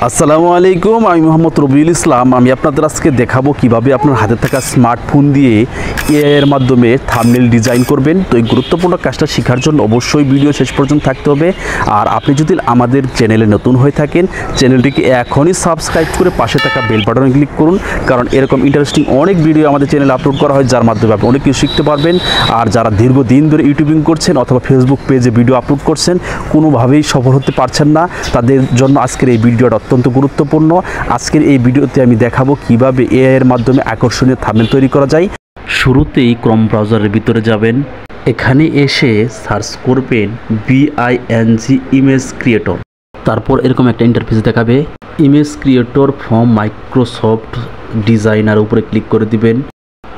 আসসালামু আলাইকুম, আমি মোহাম্মদ রবিউল ইসলাম। আমি আপনাদের আজকে দেখাবো কিভাবে আপনার হাতে থাকা স্মার্টফোন দিয়ে এআই এর মাধ্যমে থাম্বনেল ডিজাইন করবেন। তো এই গুরুত্বপূর্ণ কাজটা শেখার জন্য অবশ্যই ভিডিও শেষ পর্যন্ত থাকতে হবে। আর আপনি যদি আমাদের চ্যানেলে নতুন হয়ে থাকেন, চ্যানেলটিকে এখনই সাবস্ক্রাইব করে পাশে থাকা বেল বাটনে ক্লিক করুন, কারণ এরকম ইন্টারেস্টিং অনেক ভিডিও আমাদের চ্যানেলে আপলোড করা হয়, যার মাধ্যমে আপনি অনেক কিছু শিখতে পারবেন। আর যারা দীর্ঘদিন ধরে ইউটিউবিং করছেন অথবা ফেসবুক পেজে ভিডিও আপলোড করছেন, কোনোভাবেই সফল হতে পারছেন না, তাদের জন্য আজকের এই ভিডিওটা অত্যন্ত গুরুত্বপূর্ণ। আজকের এই ভিডিওতে আমি দেখাবো কিভাবে এআই এর মাধ্যমে আকর্ষণীয় থাম্বনেল তৈরি করা যায়। শুরুতেই ক্রোম ব্রাউজারের ভিতরে যাবেন, এখানে এসে সার্চ করবেন BING ইমেজ ক্রিয়েটর। তারপর এরকম একটা ইন্টারফেস দেখাবে, image creator from Microsoft designer উপরে ক্লিক করে দিবেন।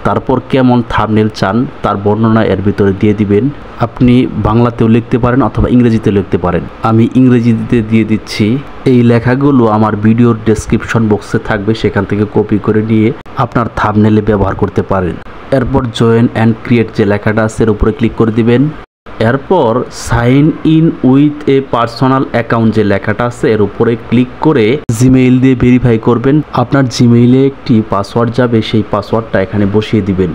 তারপর কেমন থাম্বনেল চান তার বর্ণনা এর ভিতরে দিয়ে দিবেন। আপনি বাংলাতেও লিখতে পারেন অথবা ইংরেজিতে লিখতে পারেন। আমি ইংরেজিতে দিয়ে দিচ্ছি। এই লেখাগুলো আমার ভিডিওর ডেসক্রিপশন বক্সে থাকবে, সেখান থেকে কপি করে নিয়ে আপনার থাম্বনেলে ব্যবহার করতে পারেন। এরপর জয়েন অ্যান্ড ক্রিয়েট যে লেখাটা আছে এর উপরে ক্লিক করে দিবেন। এরপর sign in with a personal account যে লেখাটা আছে এর উপরে ক্লিক করে জিমেইল দিয়ে ভেরিফাই করবেন। আপনার জিমেইলে একটি পাসওয়ার্ড যাবে, সেই পাসওয়ার্ডটা এখানে বসিয়ে দিবেন।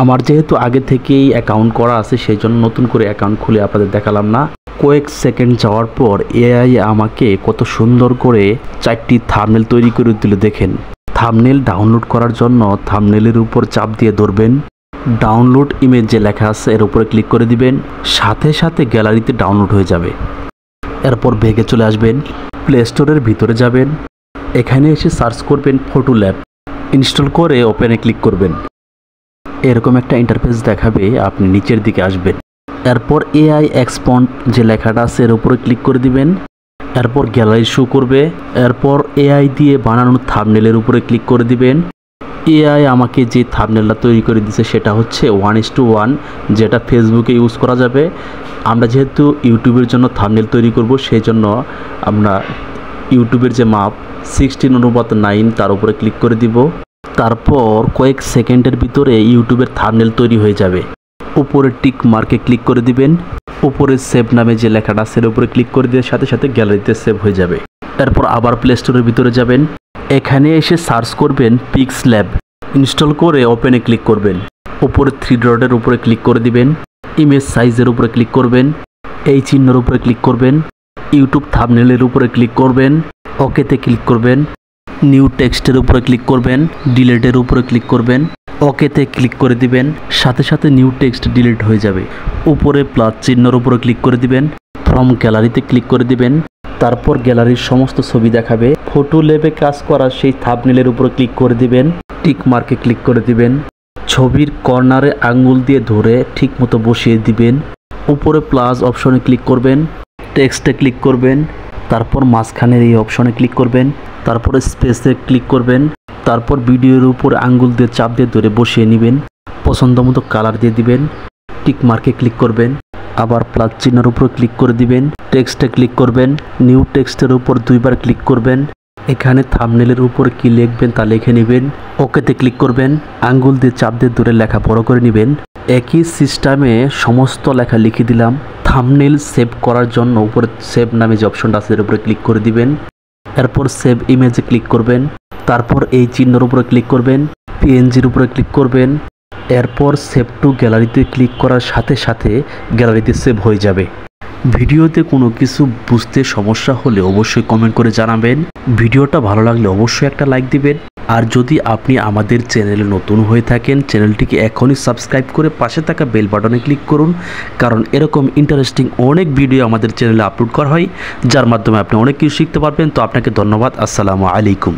আমার যেহেতু আগে থেকেই অ্যাকাউন্ট করা আছে, সেই জন্য নতুন করে অ্যাকাউন্ট খুলে আপনাদের দেখালাম না। কয়েক সেকেন্ড যাওয়ার পর এআই আমাকে কত সুন্দর করে 4টি থাম্বনেল তৈরি করে দিল। দেখেন, থাম্বনেল ডাউনলোড করার জন্য থাম্বনেলের উপর চাপ দিয়ে ধরবেন, ডাউনলোড ইমেজ যে লেখা আছে এর উপরে ক্লিক করে দিবেন, সাথে সাথে গ্যালারিতে ডাউনলোড হয়ে যাবে। এরপর ব্যাগে চলে আসবেন, প্লে স্টোরের ভিতরে যাবেন, এখানে এসে সার্চ করবেন ফটো ল্যাব, ইনস্টল করে ওপেনে ক্লিক করবেন। এরকম একটা ইন্টারফেস দেখাবে, আপনি নিচের দিকে আসবেন। এরপর এআই এক্সপন্ড যে লেখাটা আছে এর উপরে ক্লিক করে দিবেন। এরপর গ্যালারি শো করবে। এরপর এআই দিয়ে বানানো থাম্বনেলের উপরে ক্লিক করে দিবেন। এআই আমাকে যে থাম্বনেলটা তৈরি করে দিয়েছে সেটা হচ্ছে 1:1, যেটা ফেসবুকে ইউজ করা যাবে। আমরা যেহেতু ইউটিউবের জন্য থাম্বনেল তৈরি করব, সেই জন্য আমরা ইউটিউবের যে মাপ 16:9 তার উপরে ক্লিক করে দিব। তারপর কয়েক সেকেন্ডের ভিতরে ইউটিউবের থাম্বনেল তৈরি হয়ে যাবে। উপরে টিক মার্কে ক্লিক করে দিবেন। উপরে সেভ নামে যে লেখাটা আছে এর উপরে ক্লিক করে দিয়ে সাথে সাথে গ্যালারিতে সেভ হয়ে যাবে। এরপর আবার প্লে স্টোরের ভিতরে যাবেন, এখানে এসে সার্চ করবেন পিক্সল্যাব, ইনস্টল করে ওপেনে ক্লিক করবেন। উপরে 3 ডটের উপরে ক্লিক করে দিবেন, ইমেজ সাইজের উপরে ক্লিক করবেন, এই চিহ্নের উপরে ক্লিক করবেন, ইউটিউব থাম্বনেলের উপরে ক্লিক করবেন, ওকেতে ক্লিক করবেন, নিউ টেক্সটের উপরে ক্লিক করবেন, ডিলিটের উপরে ক্লিক করবেন, ওকেতে ক্লিক করে দিবেন, সাথে সাথে নিউ টেক্সট ডিলিট হয়ে যাবে। উপরে প্লাস চিহ্নের উপরে ক্লিক করে দিবেন, ফ্রম গ্যালারিতে ক্লিক করে দিবেন। তারপর গ্যালারির সমস্ত ছবি দেখাবে, ফটো ল্যাবে কাজ করা সেই থাম্বনেলের উপরে ক্লিক করে দিবেন, টিক মার্কে ক্লিক করে দিবেন, ছবির কর্নারে আঙ্গুল দিয়ে ধরে ঠিক মতো বসিয়ে দিবেন। উপরে প্লাস অপশনে ক্লিক করবেন, টেক্সটে ক্লিক করবেন, তারপর মাঝখানের এই অপশনে ক্লিক করবেন, তারপরে স্পেসে ক্লিক করবেন, তারপর ভিডিওর উপরে আঙ্গুল দিয়ে চাপ দিয়ে ধরে বসিয়ে নেবেন, পছন্দ মতো কালার দিয়ে দিবেন, টিক মার্কে ক্লিক করবেন, আবার প্লাস চিহ্নের উপর ক্লিক করে দিবেন, টেক্সটে ক্লিক করবেন, নিউ টেক্সটের উপর 2বার ক্লিক করবেন, এখানে থাম্বনেলের উপর কি লিখবেন তা লিখে নেবেন, ওকেতে ক্লিক করবেন, আঙ্গুল দিয়ে চাপ দিয়ে ধরে লেখা বড় করে নেবেন। একই সিস্টেমে সমস্ত লেখা লিখে দিলাম। থাম্বনেল সেভ করার জন্য উপরে সেভ নামে যে অপশনটা আছে এর উপরে ক্লিক করে দিবেন। এরপর সেভ ইমেজে ক্লিক করবেন, তারপর এই চিহ্নের উপরে ক্লিক করবেন, PNGর উপরে ক্লিক করবেন। এরপর সেভ টু গ্যালারিতে ক্লিক করার সাথে সাথে গ্যালারিতে সেভ হয়ে যাবে। ভিডিওতে কোনো কিছু বুঝতে সমস্যা হলে অবশ্যই কমেন্ট করে জানাবেন। ভিডিওটা ভালো লাগলে অবশ্যই একটা লাইক দিবেন। আর যদি আপনি আমাদের চ্যানেলে নতুন হয়ে থাকেন, চ্যানেলটিকে এখনই সাবস্ক্রাইব করে পাশে থাকা বেল বাটনে ক্লিক করুন, কারণ এরকম ইন্টারেস্টিং অনেক ভিডিও আমাদের চ্যানেলে আপলোড করা হয়, যার মাধ্যমে আপনি অনেক কিছু শিখতে পারবেন। তো আপনাকে ধন্যবাদ। আসসালামু আলাইকুম।